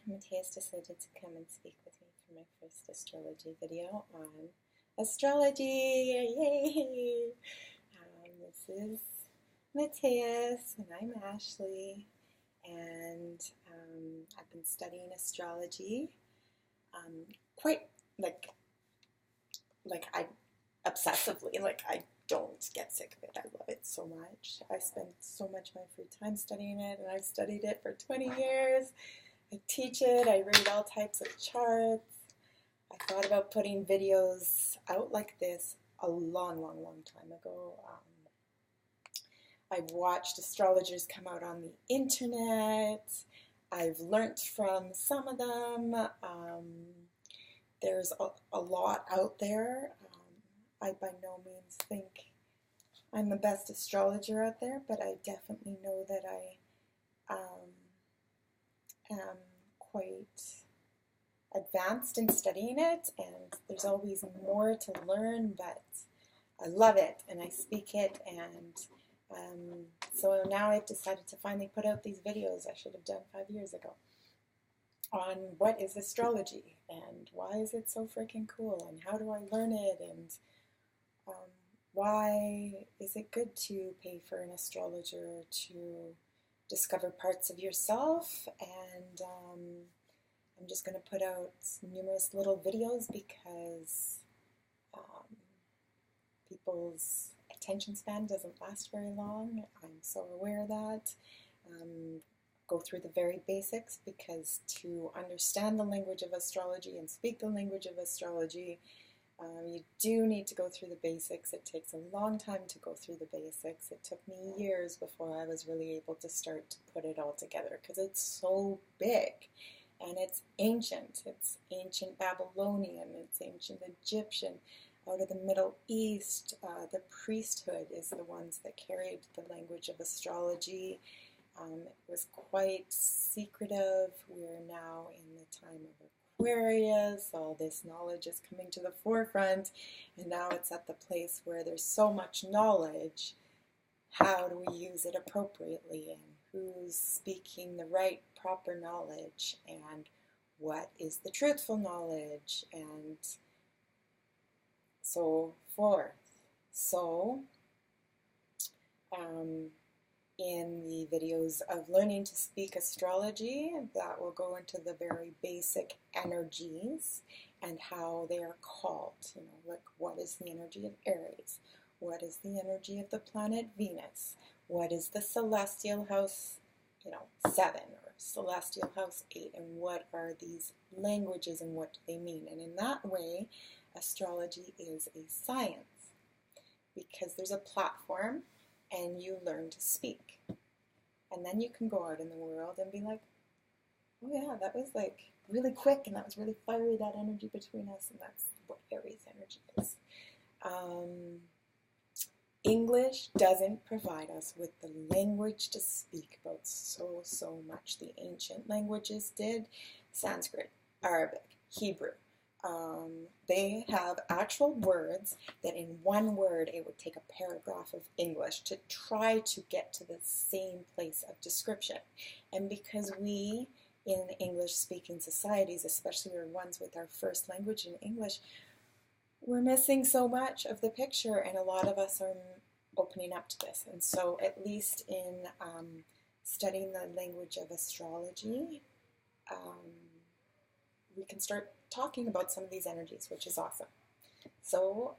Matthias decided to come and speak with me for my first astrology video on astrology. Yay! This is Matthias, and I'm Ashley, and I've been studying astrology quite I obsessively. I don't get sick of it. I love it so much. I spend so much of my free time studying it, and I've studied it for 20 years. I teach it. I read all types of charts. I thought about putting videos out like this a long time ago. I've watched astrologers come out on the internet. I've learnt from some of them. There's a lot out there. I by no means think I'm the best astrologer out there, but I definitely know that I am quite advanced in studying it, and there's always more to learn, but I love it and I speak it, and so now I've decided to finally put out these videos I should have done 5 years ago on what is astrology and why is it so freaking cool and how do I learn it, and why is it good to pay for an astrologer to discover parts of yourself. And I'm just going to put out numerous little videos because people's attention span doesn't last very long. I'm so aware of that. Go through the very basics, because to understand the language of astrology and speak the language of astrology, you do need to go through the basics. It takes a long time to go through the basics. It took me years before I was really able to start to put it all together, because it's so big and it's ancient. It's ancient Babylonian, it's ancient Egyptian, out of the Middle East. The priesthood is the ones that carried the language of astrology. It was quite secretive. We're now in the time of Aquarius. All this knowledge is coming to the forefront, and now it's at the place where there's so much knowledge. How do we use it appropriately, and who's speaking the right, proper knowledge, and what is the truthful knowledge, and so forth. So, in the videos of learning to speak astrology, that will go into the very basic energies and how they are called. Like what is the energy of Aries? What is the energy of the planet Venus? What is the celestial house, 7 or celestial house 8? And what are these languages and what do they mean? And in that way, astrology is a science, because there's a platform and you learn to speak. And then you can go out in the world and be like, oh yeah, that was really quick, and that was really fiery, that energy between us, and that's what Aries energy is. English doesn't provide us with the language to speak about so much. The ancient languages did. Sanskrit, Arabic, Hebrew. They have actual words that in one word it would take a paragraph of English to try to get to the same place of description. And because we in English-speaking societies, especially we're ones with our first language in English, we're missing so much of the picture, and a lot of us are opening up to this. And so at least in studying the language of astrology, we can start talking about some of these energies, which is awesome. So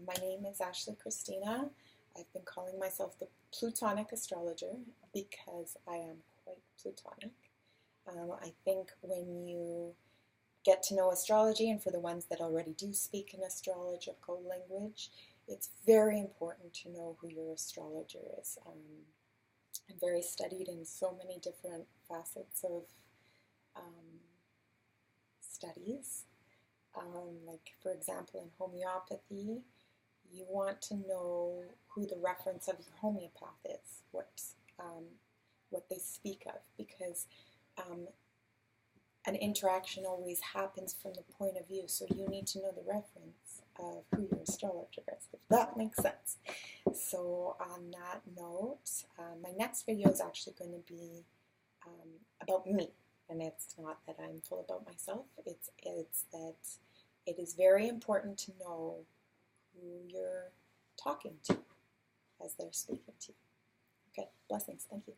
my name is Ashley Christina. I've been calling myself the Plutonic Astrologer because I am quite Plutonic. I think when you get to know astrology, and for the ones that already do speak an astrological language, it's very important to know who your astrologer is. I'm very studied in so many different facets of studies. Like, for example, in homeopathy, you want to know who the reference of your homeopath is, what they speak of, because an interaction always happens from the point of view, so you need to know the reference of who your astrologer is, if that makes sense. So on that note, my next video is actually going to be about me And it's not that I'm full about myself. It's that it is very important to know who you're talking to as they're speaking to you. Okay, blessings. Thank you.